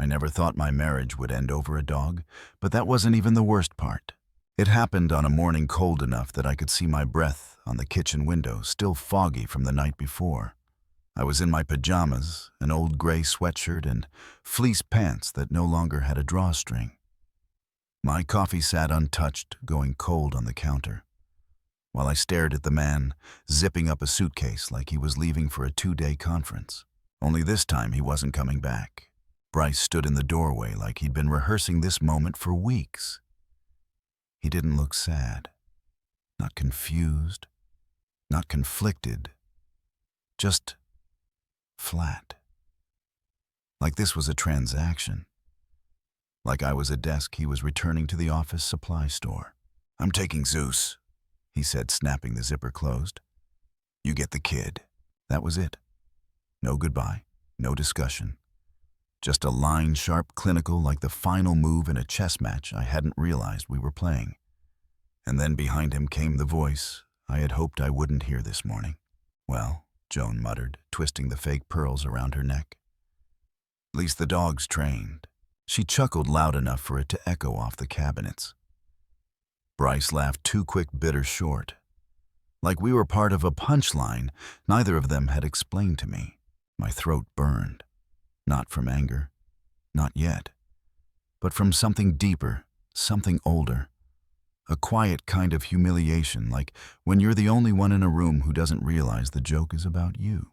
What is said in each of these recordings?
I never thought my marriage would end over a dog, but that wasn't even the worst part. It happened on a morning cold enough that I could see my breath on the kitchen window, still foggy from the night before. I was in my pajamas, an old gray sweatshirt, and fleece pants that no longer had a drawstring. My coffee sat untouched, going cold on the counter, while I stared at the man zipping up a suitcase like he was leaving for a 2-day conference. Only this time he wasn't coming back. Bryce stood in the doorway like he'd been rehearsing this moment for weeks. He didn't look sad, not confused, not conflicted, just flat. Like this was a transaction. Like I was a desk he was returning to the office supply store. "I'm taking Zeus," he said, snapping the zipper closed. "You get the kid." That was it. No goodbye, no discussion. Just a line sharp clinical like the final move in a chess match I hadn't realized we were playing. And then behind him came the voice I had hoped I wouldn't hear this morning. "Well," Joan muttered, twisting the fake pearls around her neck. "At least the dog's trained." She chuckled loud enough for it to echo off the cabinets. Bryce laughed too quick, bitter short. Like we were part of a punchline neither of them had explained to me. My throat burned. Not from anger, not yet, but from something deeper, something older. A quiet kind of humiliation, like when you're the only one in a room who doesn't realize the joke is about you.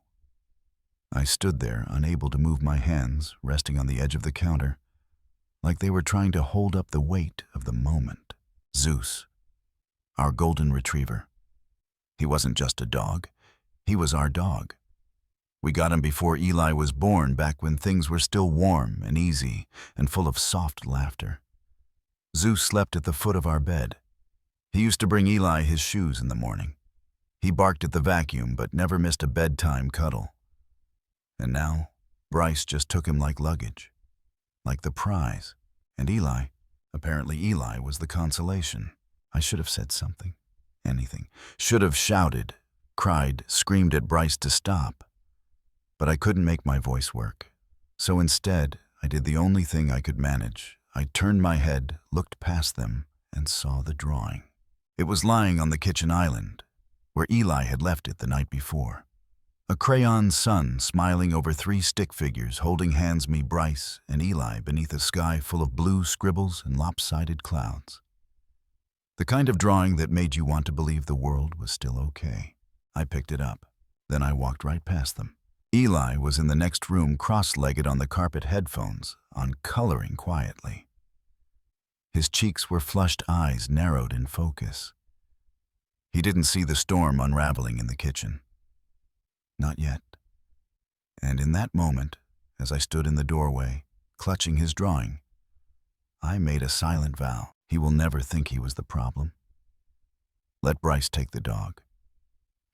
I stood there, unable to move my hands, resting on the edge of the counter, like they were trying to hold up the weight of the moment. Zeus, our golden retriever. He wasn't just a dog, he was our dog. We got him before Eli was born, back when things were still warm and easy and full of soft laughter. Zeus slept at the foot of our bed. He used to bring Eli his shoes in the morning. He barked at the vacuum but never missed a bedtime cuddle. And now, Bryce just took him like luggage, like the prize. And apparently Eli was the consolation. I should have said something, anything. Should have shouted, cried, screamed at Bryce to stop. But I couldn't make my voice work. So instead, I did the only thing I could manage. I turned my head, looked past them, and saw the drawing. It was lying on the kitchen island, where Eli had left it the night before. A crayon sun smiling over 3 stick figures holding hands, me, Bryce, and Eli beneath a sky full of blue scribbles and lopsided clouds. The kind of drawing that made you want to believe the world was still okay. I picked it up. Then I walked right past them. Eli was in the next room, cross-legged on the carpet, headphones on, coloring quietly. His cheeks were flushed, eyes narrowed in focus. He didn't see the storm unraveling in the kitchen. Not yet. And in that moment, as I stood in the doorway, clutching his drawing, I made a silent vow. He will never think he was the problem. Let Bryce take the dog.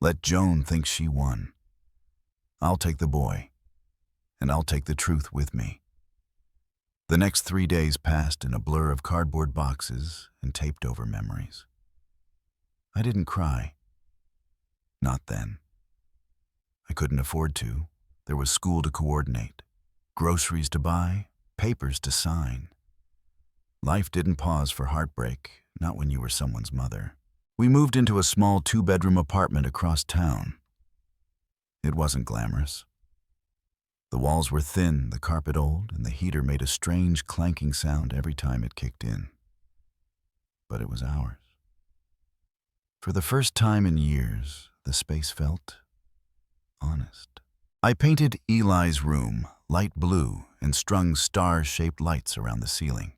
Let Joan think she won. I'll take the boy, and I'll take the truth with me. The next 3 days passed in a blur of cardboard boxes and taped-over memories. I didn't cry. Not then. I couldn't afford to. There was school to coordinate, groceries to buy, papers to sign. Life didn't pause for heartbreak, not when you were someone's mother. We moved into a small 2-bedroom apartment across town. It wasn't glamorous. The walls were thin, the carpet old, and the heater made a strange clanking sound every time it kicked in. But it was ours. For the first time in years, the space felt honest. I painted Eli's room light blue and strung star-shaped lights around the ceiling.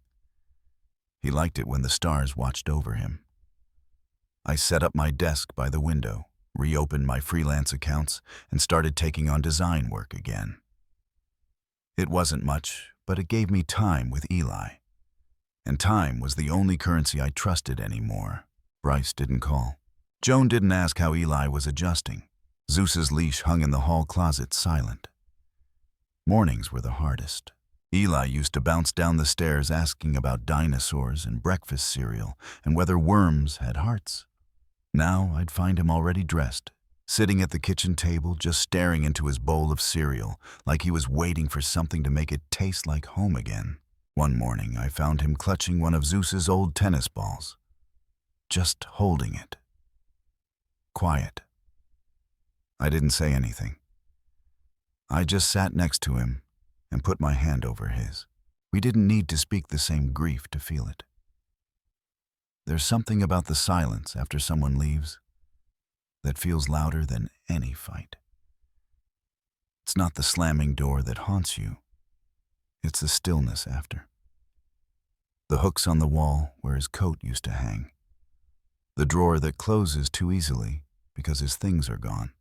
He liked it when the stars watched over him. I set up my desk by the window, reopened my freelance accounts, and started taking on design work again. It wasn't much, but it gave me time with Eli. And time was the only currency I trusted anymore. Bryce didn't call. Joan didn't ask how Eli was adjusting. Zeus's leash hung in the hall closet, silent. Mornings were the hardest. Eli used to bounce down the stairs asking about dinosaurs and breakfast cereal and whether worms had hearts. Now I'd find him already dressed, sitting at the kitchen table just staring into his bowl of cereal like he was waiting for something to make it taste like home again. One morning, I found him clutching one of Zeus's old tennis balls, just holding it. Quiet. I didn't say anything. I just sat next to him and put my hand over his. We didn't need to speak the same grief to feel it. There's something about the silence after someone leaves that feels louder than any fight. It's not the slamming door that haunts you. It's the stillness after. The hooks on the wall where his coat used to hang. The drawer that closes too easily because his things are gone.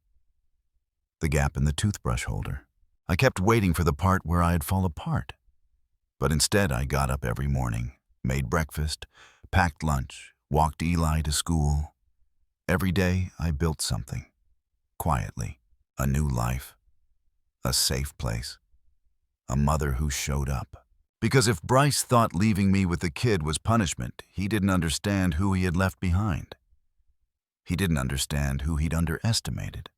The gap in the toothbrush holder. I kept waiting for the part where I'd fall apart. But instead I got up every morning, made breakfast, packed lunch, walked Eli to school. Every day I built something. Quietly. A new life. A safe place. A mother who showed up. Because if Bryce thought leaving me with the kid was punishment, he didn't understand who he had left behind. He didn't understand who he'd underestimated.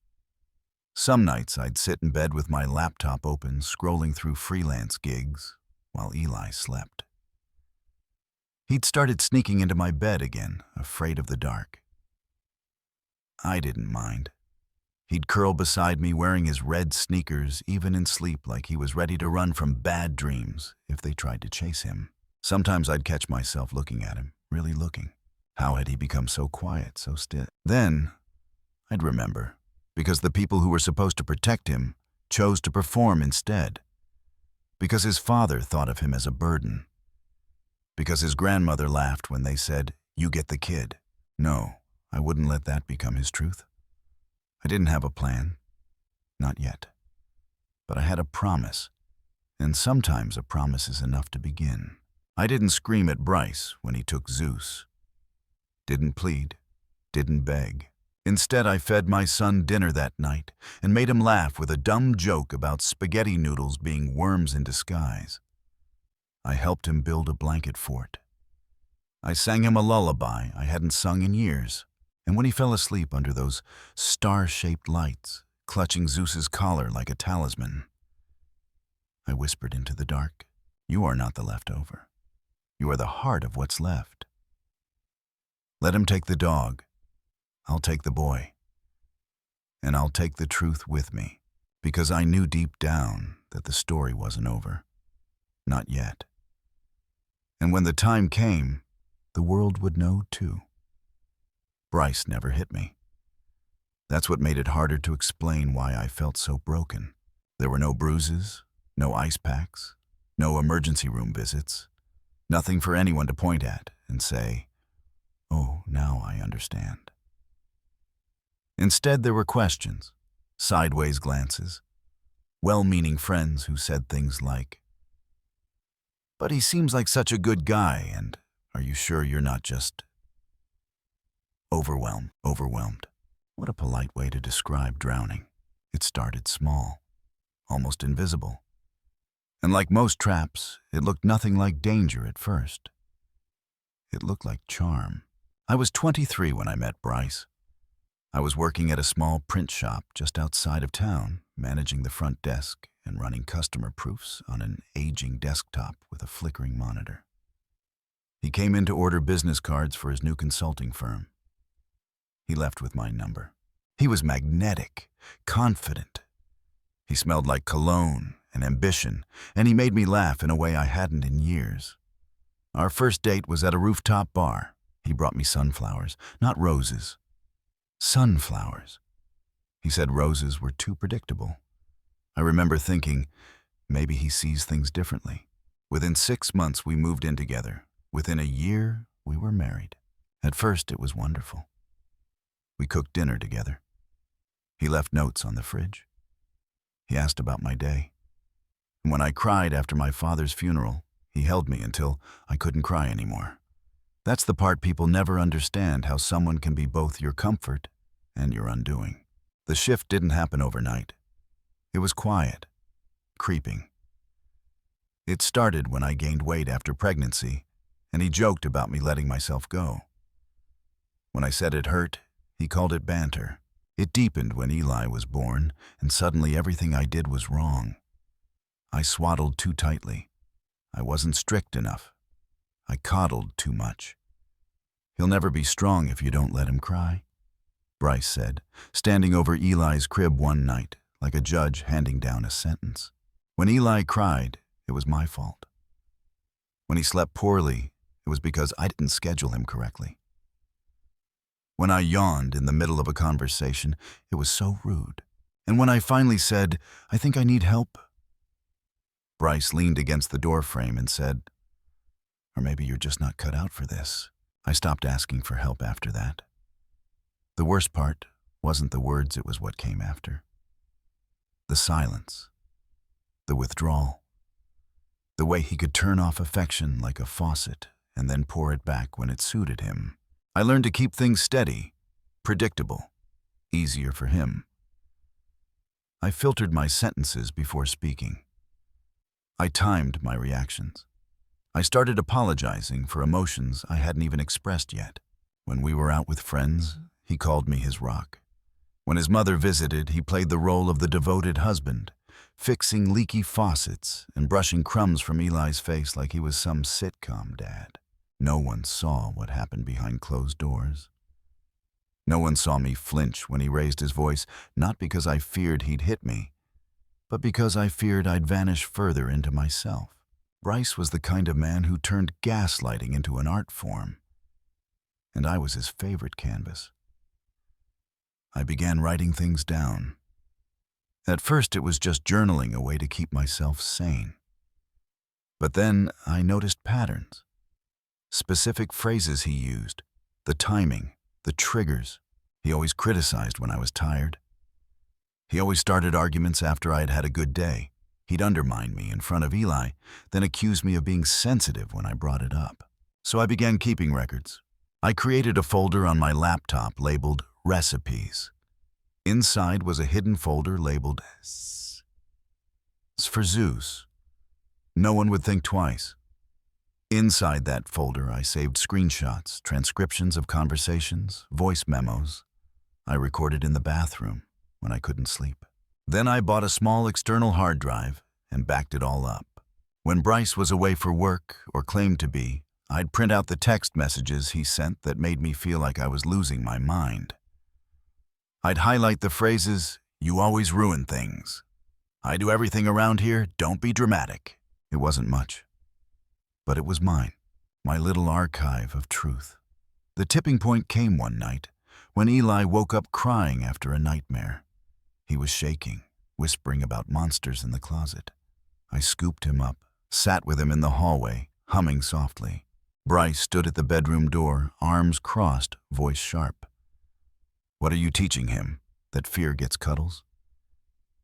Some nights I'd sit in bed with my laptop open, scrolling through freelance gigs, while Eli slept. He'd started sneaking into my bed again, afraid of the dark. I didn't mind. He'd curl beside me wearing his red sneakers, even in sleep, like he was ready to run from bad dreams if they tried to chase him. Sometimes I'd catch myself looking at him, really looking. How had he become so quiet, so still? Then I'd remember, because the people who were supposed to protect him chose to perform instead. Because his father thought of him as a burden. Because his grandmother laughed when they said, "You get the kid." No, I wouldn't let that become his truth. I didn't have a plan. Not yet. But I had a promise. And sometimes a promise is enough to begin. I didn't scream at Bryce when he took Zeus. Didn't plead. Didn't beg. Instead, I fed my son dinner that night and made him laugh with a dumb joke about spaghetti noodles being worms in disguise. I helped him build a blanket fort. I sang him a lullaby I hadn't sung in years. And when he fell asleep under those star-shaped lights, clutching Zeus's collar like a talisman, I whispered into the dark, "You are not the leftover. You are the heart of what's left. Let him take the dog. I'll take the boy. And I'll take the truth with me, because I knew deep down that the story wasn't over. Not yet. And when the time came, the world would know too. Bryce never hit me. That's what made it harder to explain why I felt so broken. There were no bruises, no ice packs, no emergency room visits, nothing for anyone to point at and say, "Oh, now I understand." Instead, there were questions, sideways glances, well-meaning friends who said things like, "But he seems like such a good guy, and are you sure you're not just overwhelmed?" What a polite way to describe drowning. It started small, almost invisible. And like most traps, it looked nothing like danger at first. It looked like charm. I was 23 when I met Bryce. I was working at a small print shop just outside of town, managing the front desk and running customer proofs on an aging desktop with a flickering monitor. He came in to order business cards for his new consulting firm. He left with my number. He was magnetic, confident. He smelled like cologne and ambition, and he made me laugh in a way I hadn't in years. Our first date was at a rooftop bar. He brought me sunflowers, not roses. Sunflowers. He said roses were too predictable. I remember thinking, maybe he sees things differently. Within 6 months, we moved in together. Within a year, we were married. At first, it was wonderful. We cooked dinner together. He left notes on the fridge. He asked about my day. And when I cried after my father's funeral, he held me until I couldn't cry anymore. That's the part people never understand, how someone can be both your comfort and your undoing. The shift didn't happen overnight. It was quiet, creeping. It started when I gained weight after pregnancy, and he joked about me letting myself go. When I said it hurt, he called it banter. It deepened when Eli was born, and suddenly everything I did was wrong. I swaddled too tightly. I wasn't strict enough. I coddled too much. He'll never be strong if you don't let him cry, Bryce said, standing over Eli's crib one night, like a judge handing down a sentence. When Eli cried, it was my fault. When he slept poorly, it was because I didn't schedule him correctly. When I yawned in the middle of a conversation, it was so rude. And when I finally said, "I think I need help," Bryce leaned against the doorframe and said, "Or maybe you're just not cut out for this." I stopped asking for help after that. The worst part wasn't the words, it was what came after. The silence. The withdrawal. The way he could turn off affection like a faucet and then pour it back when it suited him. I learned to keep things steady, predictable, easier for him. I filtered my sentences before speaking. I timed my reactions. I started apologizing for emotions I hadn't even expressed yet. When we were out with friends, he called me his rock. When his mother visited, he played the role of the devoted husband, fixing leaky faucets and brushing crumbs from Eli's face like he was some sitcom dad. No one saw what happened behind closed doors. No one saw me flinch when he raised his voice, not because I feared he'd hit me, but because I feared I'd vanish further into myself. Bryce was the kind of man who turned gaslighting into an art form, and I was his favorite canvas. I began writing things down. At first, it was just journaling, a way to keep myself sane. But then I noticed patterns. Specific phrases he used, the timing, the triggers. He always criticized when I was tired. He always started arguments after I had had a good day. He'd undermine me in front of Eli, then accuse me of being sensitive when I brought it up. So I began keeping records. I created a folder on my laptop labeled Recipes. Inside was a hidden folder labeled S for Zeus. No one would think twice. Inside that folder, I saved screenshots, transcriptions of conversations, voice memos I recorded in the bathroom when I couldn't sleep. Then I bought a small external hard drive and backed it all up. When Bryce was away for work, or claimed to be, I'd print out the text messages he sent that made me feel like I was losing my mind. I'd highlight the phrases, "You always ruin things," "I do everything around here, don't be dramatic." It wasn't much, but it was mine, my little archive of truth. The tipping point came one night when Eli woke up crying after a nightmare. He was shaking, whispering about monsters in the closet. I scooped him up, sat with him in the hallway, humming softly. Bryce stood at the bedroom door, arms crossed, voice sharp. "What are you teaching him? That fear gets cuddles?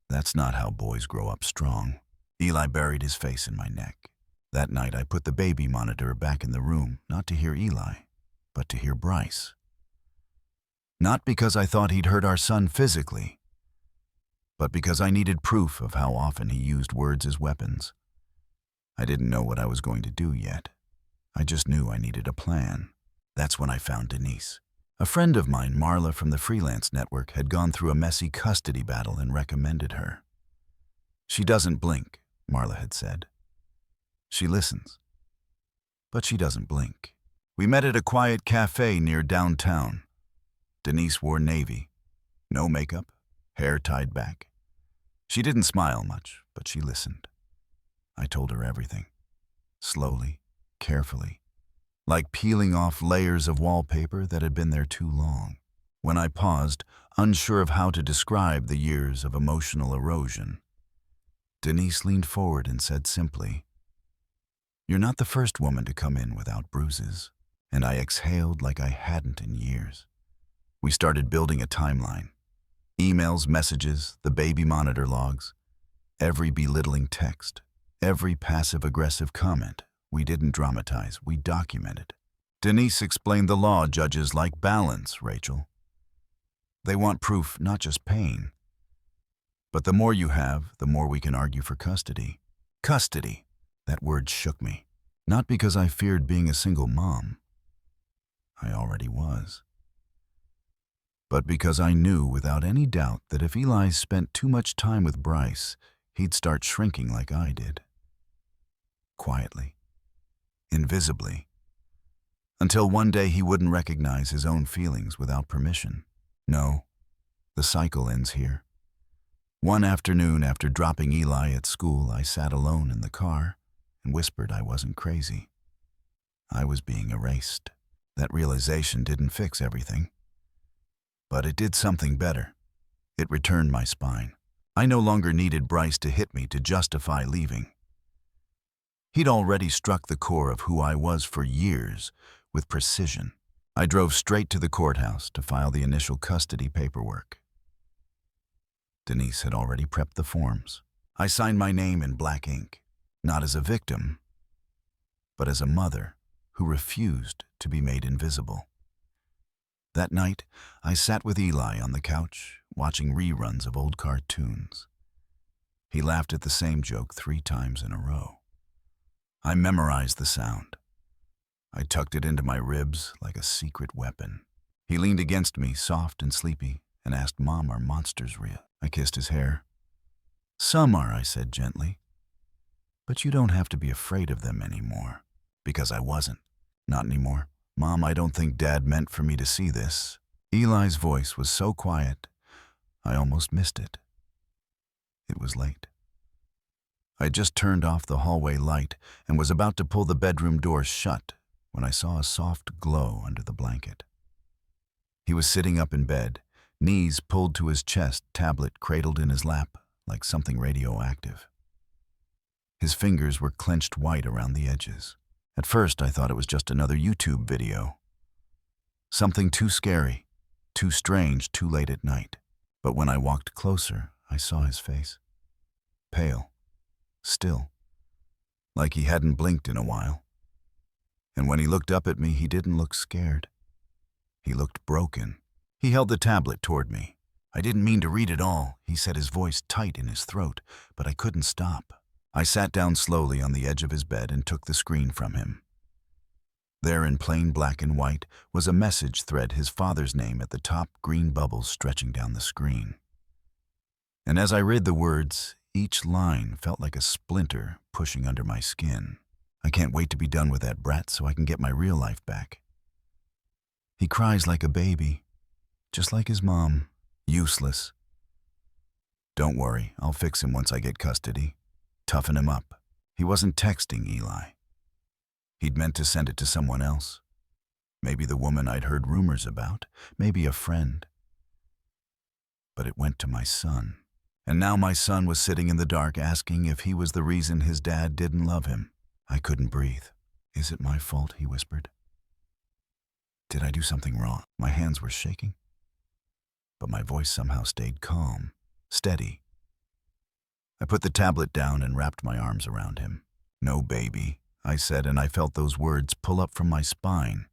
That's not how boys grow up strong." Eli buried his face in my neck. That night I put the baby monitor back in the room, not to hear Eli, but to hear Bryce. Not because I thought he'd hurt our son physically, but because I needed proof of how often he used words as weapons. I didn't know what I was going to do yet. I just knew I needed a plan. That's when I found Denise. A friend of mine, Marla from the freelance network, had gone through a messy custody battle and recommended her. "She doesn't blink," Marla had said. "She listens, but she doesn't blink." We met at a quiet cafe near downtown. Denise wore navy, no makeup, hair tied back. She didn't smile much, but she listened. I told her everything, slowly, carefully, like peeling off layers of wallpaper that had been there too long. When I paused, unsure of how to describe the years of emotional erosion, Denise leaned forward and said simply, "You're not the first woman to come in without bruises." And I exhaled like I hadn't in years. We started building a timeline. Emails, messages, the baby monitor logs, every belittling text, every passive-aggressive comment. We didn't dramatize, we documented. Denise explained the law judges like balance, Rachel. They want proof, not just pain. But the more you have, the more we can argue for custody. Custody. That word shook me. Not because I feared being a single mom. I already was. but because I knew without any doubt that if Eli spent too much time with Bryce, he'd start shrinking like I did. Quietly. Invisibly. Until one day he wouldn't recognize his own feelings without permission. No, the cycle ends here. One afternoon after dropping Eli at school, I sat alone in the car and whispered I wasn't crazy. I was being erased. That realization didn't fix everything. But it did something better. It returned my spine. I no longer needed Bryce to hit me to justify leaving. He'd already struck the core of who I was for years with precision. I drove straight to the courthouse to file the initial custody paperwork. Denise had already prepped the forms. I signed my name in black ink, not as a victim, but as a mother who refused to be made invisible. That night, I sat with Eli on the couch, watching reruns of old cartoons. He laughed at the same joke 3 times in a row. I memorized the sound. I tucked it into my ribs like a secret weapon. He leaned against me, soft and sleepy, and asked, "Mom, are monsters real?" I kissed his hair. "Some are," I said gently. "But you don't have to be afraid of them anymore." Because I wasn't. Not anymore. "Mom, I don't think Dad meant for me to see this." Eli's voice was so quiet, I almost missed it. It was late. I had just turned off the hallway light and was about to pull the bedroom door shut when I saw a soft glow under the blanket. He was sitting up in bed, knees pulled to his chest, tablet cradled in his lap like something radioactive. His fingers were clenched white around the edges. At first, I thought it was just another YouTube video. Something too scary, too strange, too late at night. But when I walked closer, I saw his face. Pale. Still. Like he hadn't blinked in a while. And when he looked up at me, he didn't look scared. He looked broken. He held the tablet toward me. "I didn't mean to read it all," he said, his voice tight in his throat, but I couldn't stop. I sat down slowly on the edge of his bed and took the screen from him. There in plain black and white was a message thread, his father's name at the top, green bubbles stretching down the screen. And as I read the words, each line felt like a splinter pushing under my skin. "I can't wait to be done with that brat so I can get my real life back. He cries like a baby, just like his mom. Useless. Don't worry, I'll fix him once I get custody. Toughen him up." He wasn't texting Eli. He'd meant to send it to someone else. Maybe the woman I'd heard rumors about, maybe a friend. But it went to my son. And now my son was sitting in the dark asking if he was the reason his dad didn't love him. I couldn't breathe. "Is it my fault?" he whispered. "Did I do something wrong?" My hands were shaking, but my voice somehow stayed calm, steady. I put the tablet down and wrapped my arms around him. "No, baby," I said, and I felt those words pull up from my spine.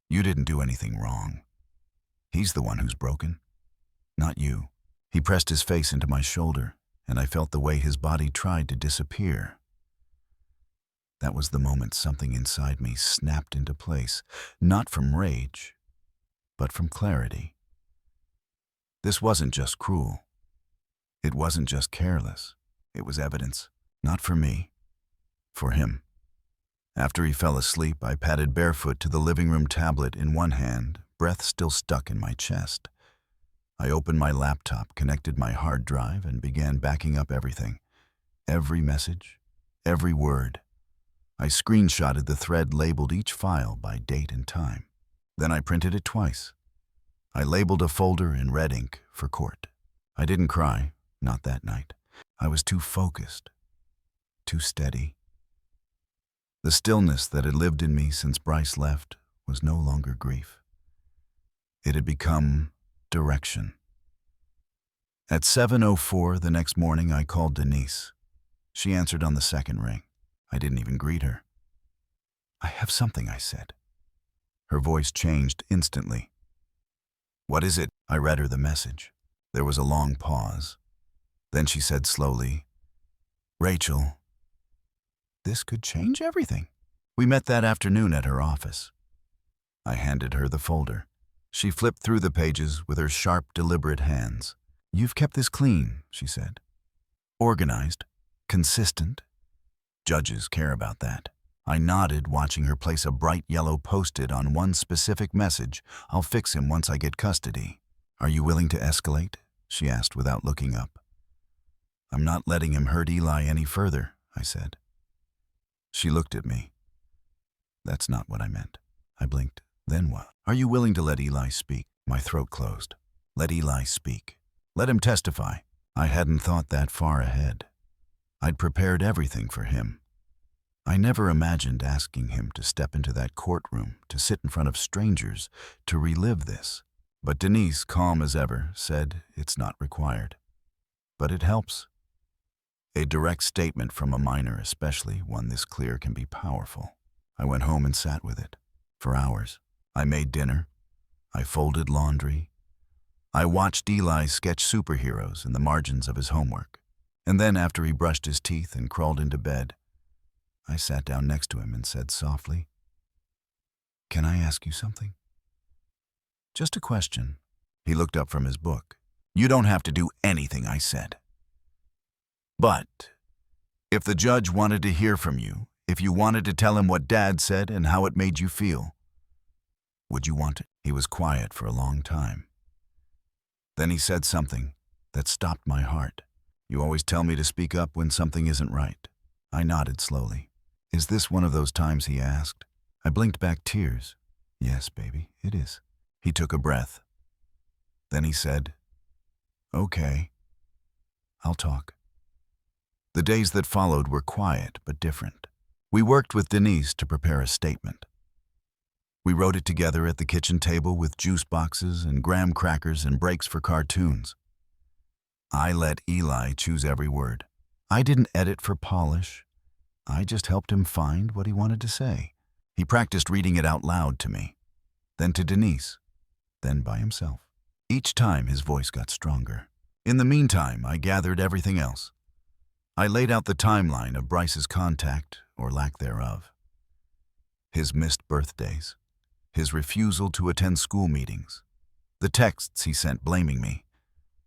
"You didn't do anything wrong. He's the one who's broken, not you." He pressed his face into my shoulder, and I felt the way his body tried to disappear. That was the moment something inside me snapped into place, not from rage, but from clarity. This wasn't just cruel. It wasn't just careless. It was evidence, not for me, for him. After he fell asleep, I padded barefoot to the living room, tablet in one hand, breath still stuck in my chest. I opened my laptop, connected my hard drive, and began backing up everything. Every message, every word. I screenshotted the thread, labeled each file by date and time. Then I printed it twice. I labeled a folder in red ink for court. I didn't cry, not that night. I was too focused, too steady. The stillness that had lived in me since Bryce left was no longer grief. It had become direction. At 7:04 the next morning, I called Denise. She answered on the second ring. I didn't even greet her. "I have something," I said. Her voice changed instantly. "What is it?" I read her the message. There was a long pause. Then she said slowly, "Rachel, this could change everything." We met that afternoon at her office. I handed her the folder. She flipped through the pages with her sharp, deliberate hands. "You've kept this clean," she said. "Organized. Consistent. Judges care about that." I nodded, watching her place a bright yellow post-it on one specific message: "I'll fix him once I get custody." "Are you willing to escalate?" she asked without looking up. "I'm not letting him hurt Eli any further," I said. She looked at me. "That's not what I meant." I blinked. "Then what?" "Are you willing to let Eli speak?" My throat closed. Let Eli speak. Let him testify. I hadn't thought that far ahead. I'd prepared everything for him. I never imagined asking him to step into that courtroom, to sit in front of strangers, to relive this. But Denise, calm as ever, said it's not required. But it helps. A direct statement from a minor, especially one this clear, can be powerful. I went home and sat with it. For hours. I made dinner. I folded laundry. I watched Eli sketch superheroes in the margins of his homework. And then, after he brushed his teeth and crawled into bed, I sat down next to him and said softly, "Can I ask you something?" "Just a question." He looked up from his book. "You don't have to do anything I said. But if the judge wanted to hear from you, if you wanted to tell him what Dad said and how it made you feel, would you want it?" He was quiet for a long time. Then he said something that stopped my heart. "You always tell me to speak up when something isn't right." I nodded slowly. "Is this one of those times?" he asked. I blinked back tears. "Yes, baby, it is." He took a breath. Then he said, "Okay, I'll talk." The days that followed were quiet but different. We worked with Denise to prepare a statement. We wrote it together at the kitchen table with juice boxes and graham crackers and breaks for cartoons. I let Eli choose every word. I didn't edit for polish. I just helped him find what he wanted to say. He practiced reading it out loud to me, then to Denise, then by himself. Each time his voice got stronger. In the meantime, I gathered everything else. I laid out the timeline of Bryce's contact, or lack thereof. His missed birthdays, his refusal to attend school meetings, the texts he sent blaming me,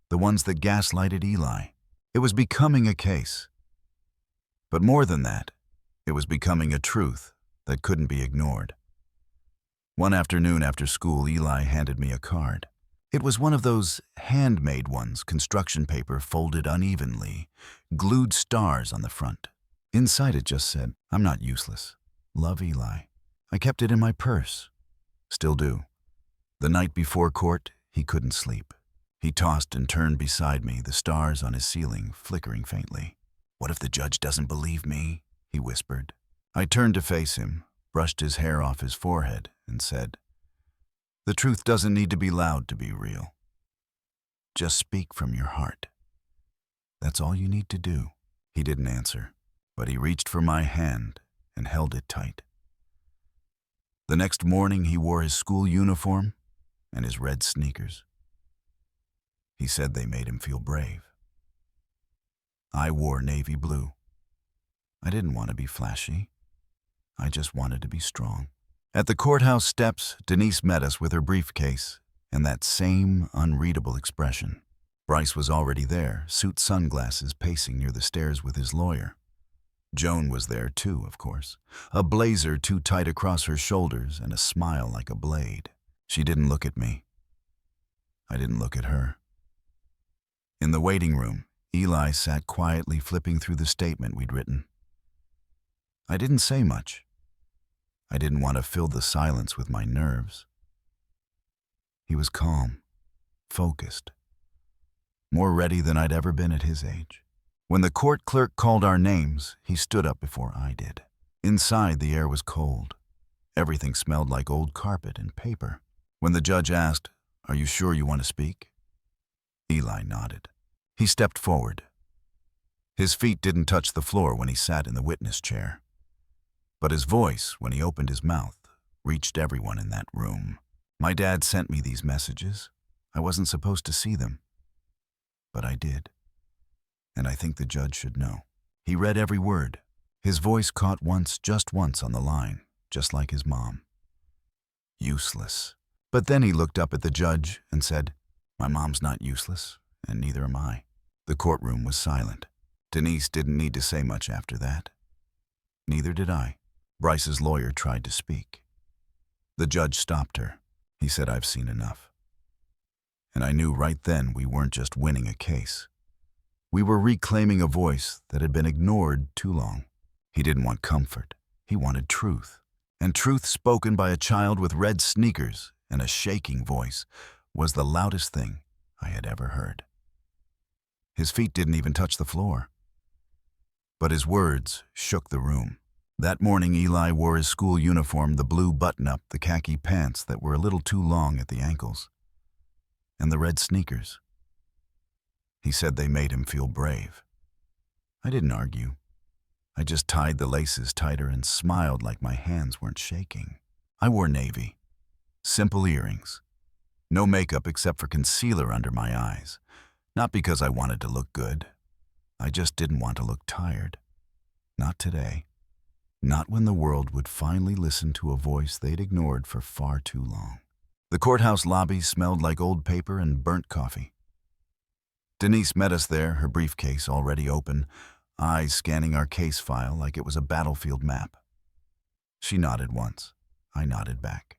the ones that gaslighted Eli. It was becoming a case. But more than that, it was becoming a truth that couldn't be ignored. One afternoon after school, Eli handed me a card. It was one of those handmade ones, construction paper folded unevenly, glued stars on the front. Inside it just said, "I'm not useless. Love, Eli." I kept it in my purse. Still do. The night before court, he couldn't sleep. He tossed and turned beside me, the stars on his ceiling flickering faintly. "What if the judge doesn't believe me?" he whispered. I turned to face him, brushed his hair off his forehead, and said, "The truth doesn't need to be loud to be real. Just speak from your heart. That's all you need to do." He didn't answer, but he reached for my hand and held it tight. The next morning, he wore his school uniform and his red sneakers. He said they made him feel brave. I wore navy blue. I didn't want to be flashy. I just wanted to be strong. At the courthouse steps, Denise met us with her briefcase and that same unreadable expression. Bryce was already there, suit sunglasses, pacing near the stairs with his lawyer. Joan was there too, of course, a blazer too tight across her shoulders and a smile like a blade. She didn't look at me. I didn't look at her. In the waiting room, Eli sat quietly flipping through the statement we'd written. I didn't say much. I didn't want to fill the silence with my nerves. He was calm, focused, more ready than I'd ever been at his age. When the court clerk called our names, he stood up before I did. Inside, the air was cold. Everything smelled like old carpet and paper. When the judge asked, "Are you sure you want to speak?" Eli nodded. He stepped forward. His feet didn't touch the floor when he sat in the witness chair. But his voice, when he opened his mouth, reached everyone in that room. My dad sent me these messages. I wasn't supposed to see them. But I did. And I think the judge should know. He read every word. His voice caught once, just once on the line, just like his mom. Useless. But then he looked up at the judge and said, "My mom's not useless, and neither am I." The courtroom was silent. Denise didn't need to say much after that. Neither did I. Bryce's lawyer tried to speak. The judge stopped her. He said, "I've seen enough." And I knew right then we weren't just winning a case. We were reclaiming a voice that had been ignored too long. He didn't want comfort. He wanted truth. And truth spoken by a child with red sneakers and a shaking voice was the loudest thing I had ever heard. His feet didn't even touch the floor. But his words shook the room. That morning, Eli wore his school uniform, the blue button-up, the khaki pants that were a little too long at the ankles, and the red sneakers. He said they made him feel brave. I didn't argue. I just tied the laces tighter and smiled like my hands weren't shaking. I wore navy. Simple earrings. No makeup except for concealer under my eyes. Not because I wanted to look good. I just didn't want to look tired. Not today. Not when the world would finally listen to a voice they'd ignored for far too long. The courthouse lobby smelled like old paper and burnt coffee. Denise met us there, her briefcase already open, eyes scanning our case file like it was a battlefield map. She nodded once. I nodded back.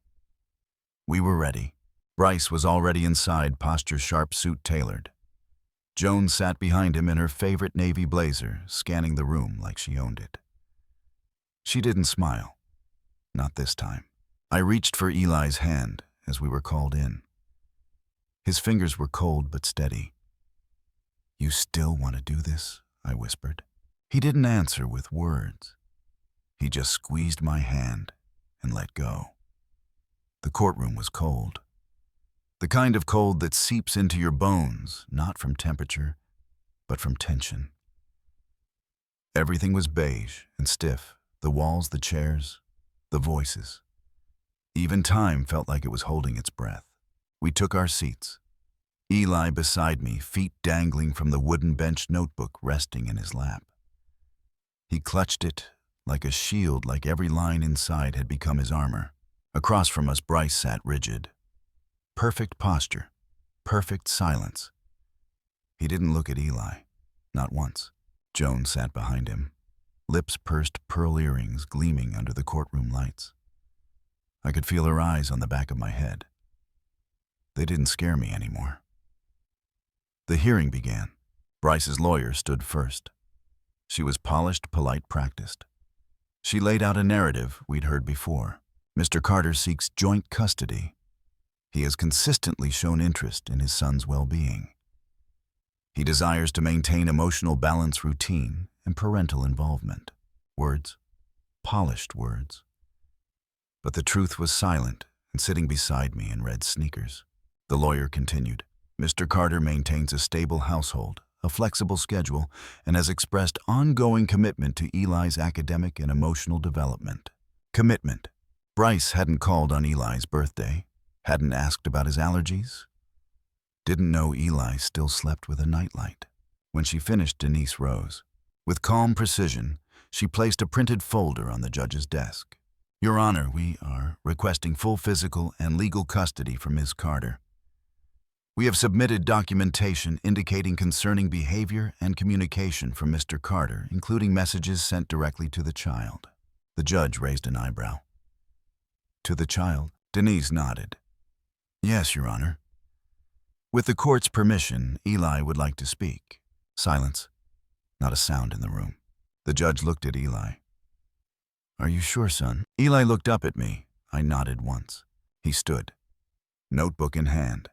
We were ready. Bryce was already inside, posture sharp, suit tailored. Joan sat behind him in her favorite navy blazer, scanning the room like she owned it. She didn't smile. Not this time. I reached for Eli's hand as we were called in. His fingers were cold but steady. "You still want to do this?" I whispered. He didn't answer with words. He just squeezed my hand and let go. The courtroom was cold. The kind of cold that seeps into your bones, not from temperature, but from tension. Everything was beige and stiff. The walls, the chairs, the voices. Even time felt like it was holding its breath. We took our seats. Eli beside me, feet dangling from the wooden bench, notebook resting in his lap. He clutched it like a shield, like every line inside had become his armor. Across from us, Bryce sat rigid. Perfect posture, perfect silence. He didn't look at Eli, not once. Joan sat behind him. Lips pursed, pearl earrings gleaming under the courtroom lights. I could feel her eyes on the back of my head. They didn't scare me anymore. The hearing began. Bryce's lawyer stood first. She was polished, polite, practiced. She laid out a narrative we'd heard before. Mr. Carter seeks joint custody. He has consistently shown interest in his son's well-being. He desires to maintain emotional balance, routine, and parental involvement. Words, polished words. But the truth was silent and sitting beside me in red sneakers. The lawyer continued. Mr. Carter maintains a stable household, a flexible schedule, and has expressed ongoing commitment to Eli's academic and emotional development. Commitment. Bryce hadn't called on Eli's birthday, hadn't asked about his allergies, didn't know Eli still slept with a nightlight. When she finished, Denise rose. With calm precision, she placed a printed folder on the judge's desk. "Your Honor, we are requesting full physical and legal custody for Ms. Carter. We have submitted documentation indicating concerning behavior and communication from Mr. Carter, including messages sent directly to the child." The judge raised an eyebrow. "To the child?" Denise nodded. "Yes, Your Honor. With the court's permission, Eli would like to speak." Silence. Not a sound in the room. The judge looked at Eli. "Are you sure, son?" Eli looked up at me. I nodded once. He stood, notebook in hand,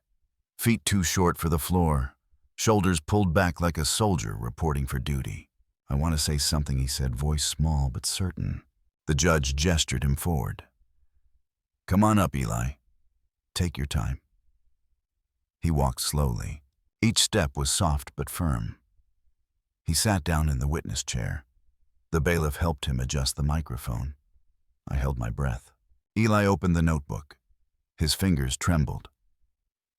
feet too short for the floor, shoulders pulled back like a soldier reporting for duty. "I want to say something," he said, voice small but certain. The judge gestured him forward. "Come on up, Eli. Take your time." He walked slowly. Each step was soft but firm. He sat down in the witness chair. The bailiff helped him adjust the microphone. I held my breath. Eli opened the notebook. His fingers trembled,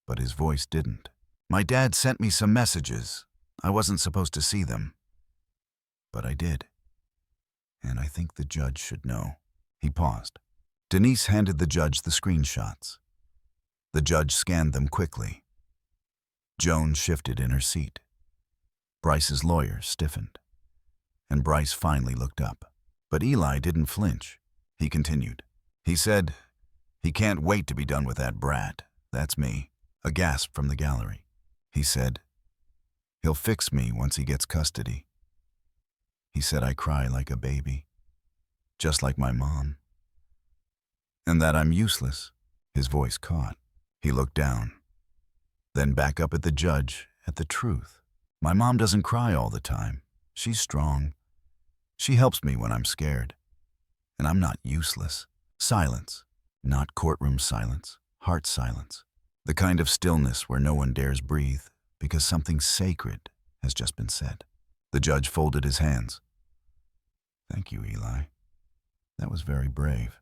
but his voice didn't. "My dad sent me some messages. I wasn't supposed to see them, but I did. And I think the judge should know." He paused. Denise handed the judge the screenshots. The judge scanned them quickly. Joan shifted in her seat. Bryce's lawyer stiffened, and Bryce finally looked up. But Eli didn't flinch. He continued. He said, "He can't wait to be done with that brat. That's me." A gasp from the gallery. He said, "He'll fix me once he gets custody." He said I cry like a baby, just like my mom, and that I'm useless. His voice caught. He looked down, then back up at the judge, at the truth. My mom doesn't cry all the time. She's strong. She helps me when I'm scared. And I'm not useless. Silence. Not courtroom silence, heart silence. The kind of stillness where no one dares breathe because something sacred has just been said. The judge folded his hands. "Thank you, Eli. That was very brave.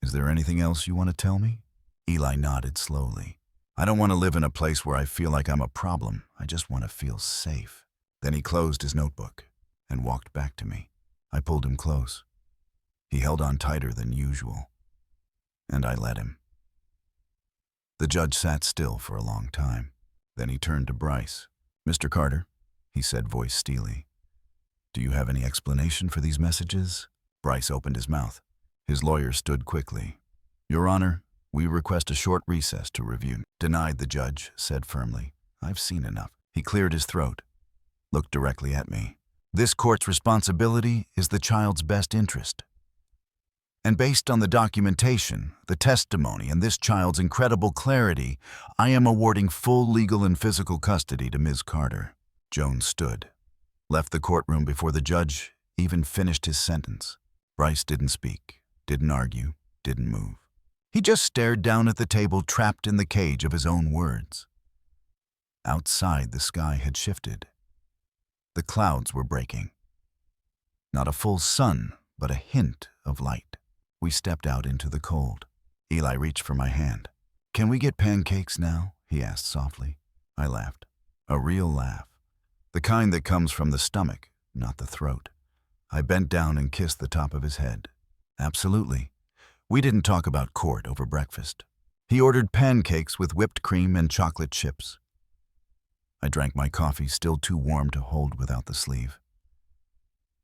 Is there anything else you want to tell me?" Eli nodded slowly. "I don't want to live in a place where I feel like I'm a problem. I just want to feel safe." Then he closed his notebook and walked back to me. I pulled him close. He held on tighter than usual, and I let him. The judge sat still for a long time. Then he turned to Bryce. "Mr. Carter," he said, voice steely, "do you have any explanation for these messages?" Bryce opened his mouth. His lawyer stood quickly. "Your Honor, we request a short recess to review." "Denied," the judge said firmly. "I've seen enough." He cleared his throat, looked directly at me. "This court's responsibility is the child's best interest. And based on the documentation, the testimony, and this child's incredible clarity, I am awarding full legal and physical custody to Ms. Carter." Joan stood, left the courtroom before the judge even finished his sentence. Bryce didn't speak, didn't argue, didn't move. He just stared down at the table, trapped in the cage of his own words. Outside, the sky had shifted. The clouds were breaking. Not a full sun, but a hint of light. We stepped out into the cold. Eli reached for my hand. "Can we get pancakes now?" he asked softly. I laughed. A real laugh. The kind that comes from the stomach, not the throat. I bent down and kissed the top of his head. "Absolutely. We didn't talk about court over breakfast." He ordered pancakes with whipped cream and chocolate chips. I drank my coffee, still too warm to hold without the sleeve.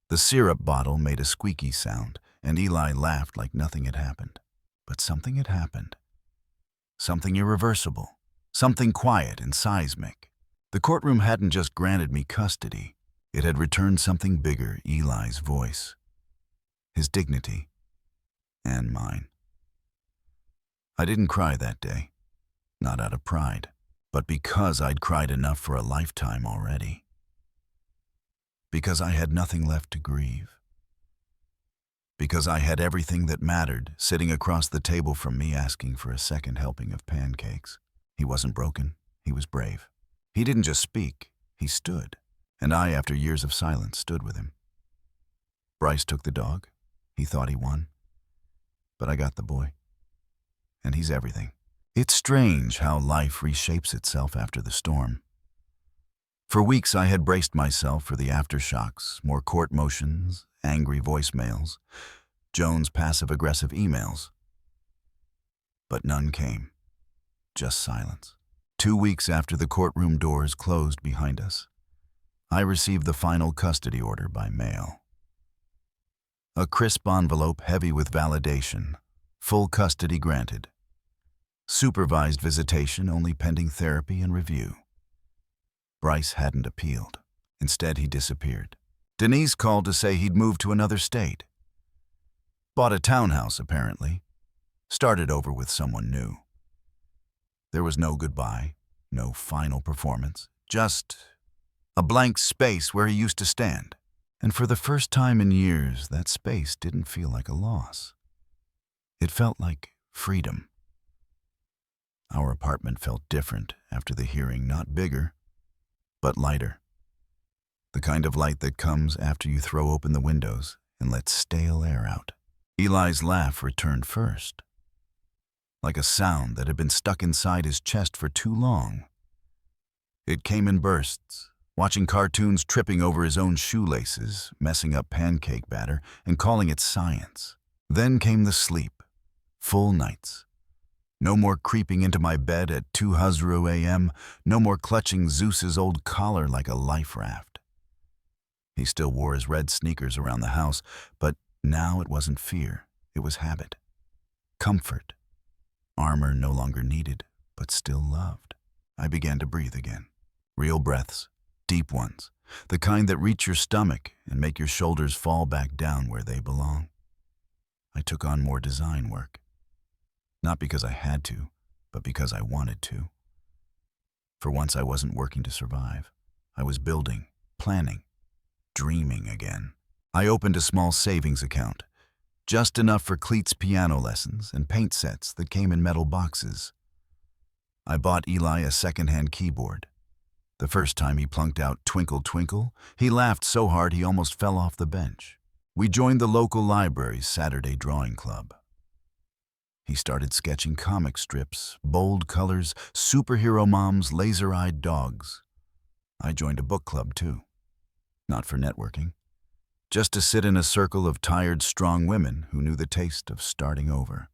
The syrup bottle made a squeaky sound, and Eli laughed like nothing had happened. But something had happened. Something irreversible. Something quiet and seismic. The courtroom hadn't just granted me custody. It had returned something bigger, Eli's voice, his dignity, and mine. I didn't cry that day, not out of pride, but because I'd cried enough for a lifetime already. Because I had nothing left to grieve. Because I had everything that mattered sitting across the table from me asking for a second helping of pancakes. He wasn't broken. He was brave. He didn't just speak. He stood. And I, after years of silence, stood with him. Bryce took the dog. He thought he won. But I got the boy. And he's everything. It's strange how life reshapes itself after the storm. For weeks I had braced myself for the aftershocks, more court motions, angry voicemails, Joan's passive-aggressive emails. But none came. Just silence. 2 weeks after the courtroom doors closed behind us, I received the final custody order by mail. A crisp envelope heavy with validation, full custody granted. Supervised visitation only pending therapy and review. Bryce hadn't appealed. Instead, he disappeared. Denise called to say he'd moved to another state. Bought a townhouse, apparently. Started over with someone new. There was no goodbye, no final performance, just a blank space where he used to stand. And for the first time in years, that space didn't feel like a loss. It felt like freedom. Our apartment felt different after the hearing, not bigger, but lighter. The kind of light that comes after you throw open the windows and let stale air out. Eli's laugh returned first, like a sound that had been stuck inside his chest for too long. It came in bursts, watching cartoons tripping over his own shoelaces, messing up pancake batter, and calling it science. Then came the sleep, full nights, No more creeping into my bed at 2 Huzru a.m., no more clutching Zeus's old collar like a life raft. He still wore his red sneakers around the house, but now it wasn't fear, it was habit. Comfort. Armor no longer needed, but still loved. I began to breathe again. Real breaths, deep ones, the kind that reach your stomach and make your shoulders fall back down where they belong. I took on more design work. Not because I had to, but because I wanted to. For once I wasn't working to survive. I was building, planning, dreaming again. I opened a small savings account, just enough for Cleet's piano lessons and paint sets that came in metal boxes. I bought Eli a second-hand keyboard. The first time he plunked out Twinkle Twinkle, he laughed so hard he almost fell off the bench. We joined the local library's Saturday drawing club. He started sketching comic strips, bold colors, superhero moms, laser-eyed dogs. I joined a book club too. Not for networking. Just to sit in a circle of tired, strong women who knew the taste of starting over.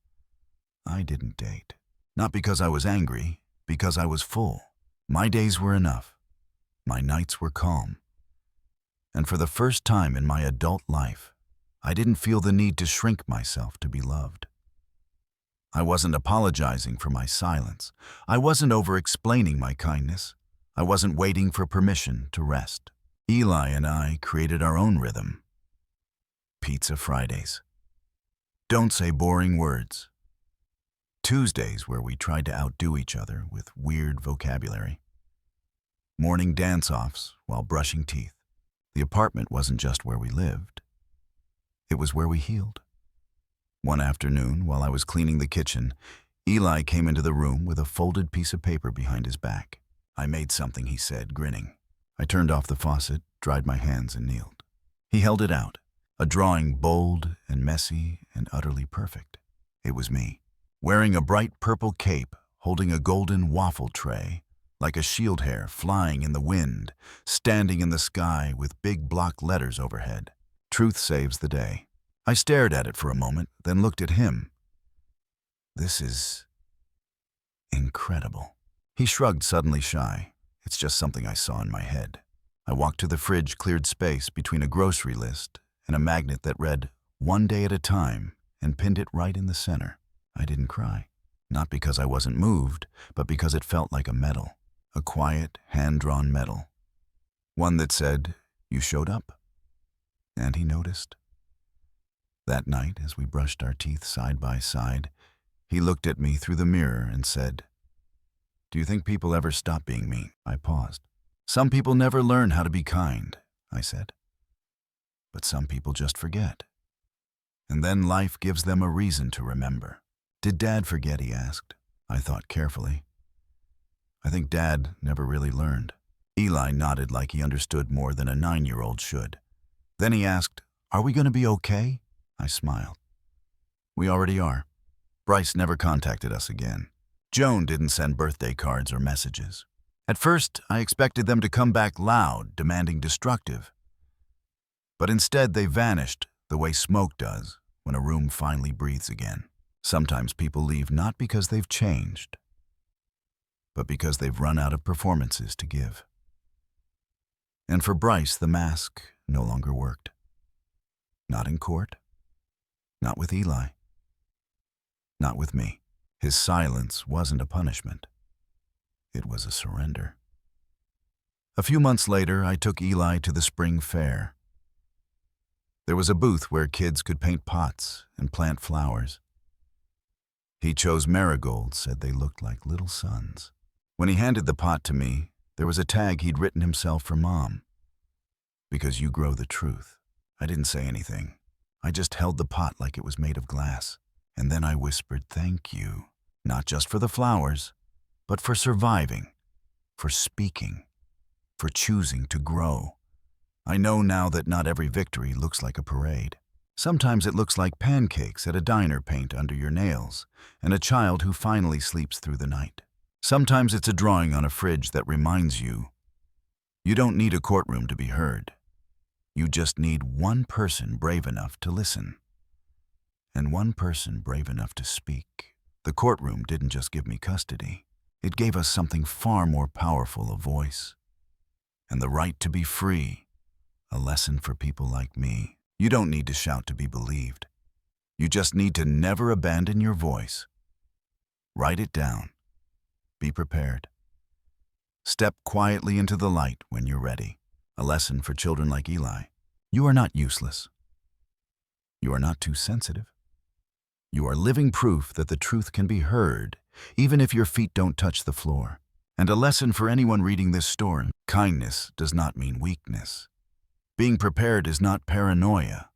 I didn't date. Not because I was angry, because I was full. My days were enough. My nights were calm. And for the first time in my adult life, I didn't feel the need to shrink myself to be loved. I wasn't apologizing for my silence. I wasn't over-explaining my kindness. I wasn't waiting for permission to rest. Eli and I created our own rhythm. Pizza Fridays. Don't say boring words. Tuesdays where we tried to outdo each other with weird vocabulary. Morning dance-offs while brushing teeth. The apartment wasn't just where we lived. It was where we healed. One afternoon, while I was cleaning the kitchen, Eli came into the room with a folded piece of paper behind his back. I made something, he said, grinning. I turned off the faucet, dried my hands, and kneeled. He held it out, a drawing bold and messy and utterly perfect. It was me, wearing a bright purple cape, holding a golden waffle tray, like a shield hair flying in the wind, standing in the sky with big block letters overhead. Truth saves the day. I stared at it for a moment, then looked at him. This is incredible. He shrugged, suddenly shy. It's just something I saw in my head. I walked to the fridge, cleared space between a grocery list and a magnet that read, "One day at a time," and pinned it right in the center. I didn't cry. Not because I wasn't moved, but because it felt like a medal. A quiet, hand-drawn medal. One that said, "You showed up." And he noticed. That night, as we brushed our teeth side by side, he looked at me through the mirror and said, "Do you think people ever stop being mean?" I paused. "Some people never learn how to be kind," I said. "But some people just forget. And then life gives them a reason to remember." "Did Dad forget?" he asked. I thought carefully. I think Dad never really learned. Eli nodded like he understood more than a 9-year-old should. Then he asked, "Are we going to be okay?" I smiled. "We already are." Bryce never contacted us again. Joan didn't send birthday cards or messages. At first, I expected them to come back loud, demanding destructive. But instead, they vanished the way smoke does when a room finally breathes again. Sometimes people leave not because they've changed, but because they've run out of performances to give. And for Bryce, the mask no longer worked. Not in court. Not with Eli. Not with me. His silence wasn't a punishment. It was a surrender. A few months later, I took Eli to the spring fair. There was a booth where kids could paint pots and plant flowers. He chose marigolds, said they looked like little suns. When he handed the pot to me, there was a tag he'd written himself for Mom. "Because you grow the truth." I didn't say anything. I just held the pot like it was made of glass. And then I whispered, "Thank you." Not just for the flowers, but for surviving, for speaking, for choosing to grow. I know now that not every victory looks like a parade. Sometimes it looks like pancakes at a diner paint under your nails, and a child who finally sleeps through the night. Sometimes it's a drawing on a fridge that reminds you, you don't need a courtroom to be heard. You just need one person brave enough to listen, and one person brave enough to speak. The courtroom didn't just give me custody. It gave us something far more powerful, a voice. And the right to be free, a lesson for people like me. You don't need to shout to be believed. You just need to never abandon your voice. Write it down. Be prepared. Step quietly into the light when you're ready. A lesson for children like Eli. You are not useless. You are not too sensitive. You are living proof that the truth can be heard, even if your feet don't touch the floor. And a lesson for anyone reading this story. Kindness does not mean weakness. Being prepared is not paranoia.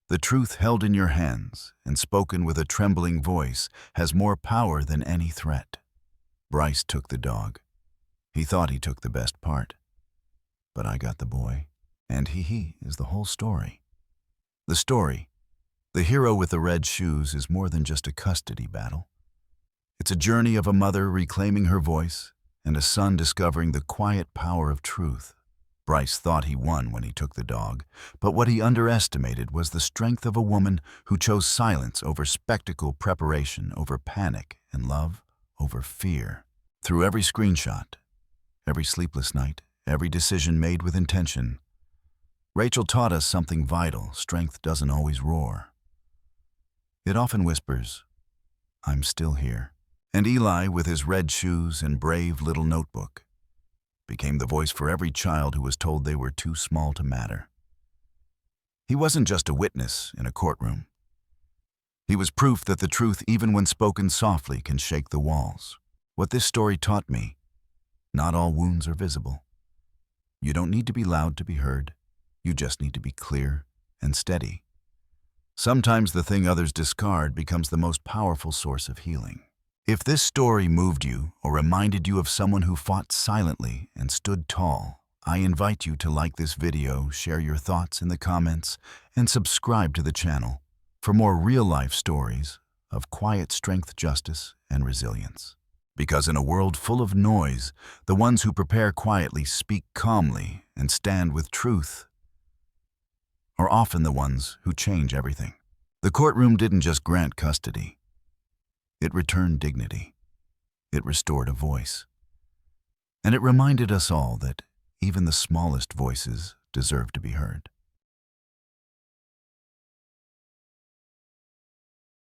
The truth held in your hands and spoken with a trembling voice has more power than any threat. Bryce took the dog. He thought he took the best part. But I got the boy. And he is the whole story. The story, the hero with the red shoes, is more than just a custody battle. It's a journey of a mother reclaiming her voice and a son discovering the quiet power of truth. Bryce thought he won when he took the dog, but what he underestimated was the strength of a woman who chose silence over spectacle, preparation over panic, and love over fear. Through every screenshot, every sleepless night, every decision made with intention, Rachel taught us something vital. Strength doesn't always roar. It often whispers, "I'm still here." And Eli, with his red shoes and brave little notebook, became the voice for every child who was told they were too small to matter. He wasn't just a witness in a courtroom. He was proof that the truth, even when spoken softly, can shake the walls. What this story taught me: not all wounds are visible. You don't need to be loud to be heard. You just need to be clear and steady. Sometimes the thing others discard becomes the most powerful source of healing. If this story moved you or reminded you of someone who fought silently and stood tall, I invite you to like this video, share your thoughts in the comments, and subscribe to the channel for more real-life stories of quiet strength, justice, and resilience. Because in a world full of noise, the ones who prepare quietly, speak calmly, and stand with truth are often the ones who change everything. The courtroom didn't just grant custody. It returned dignity. It restored a voice. And it reminded us all that even the smallest voices deserve to be heard.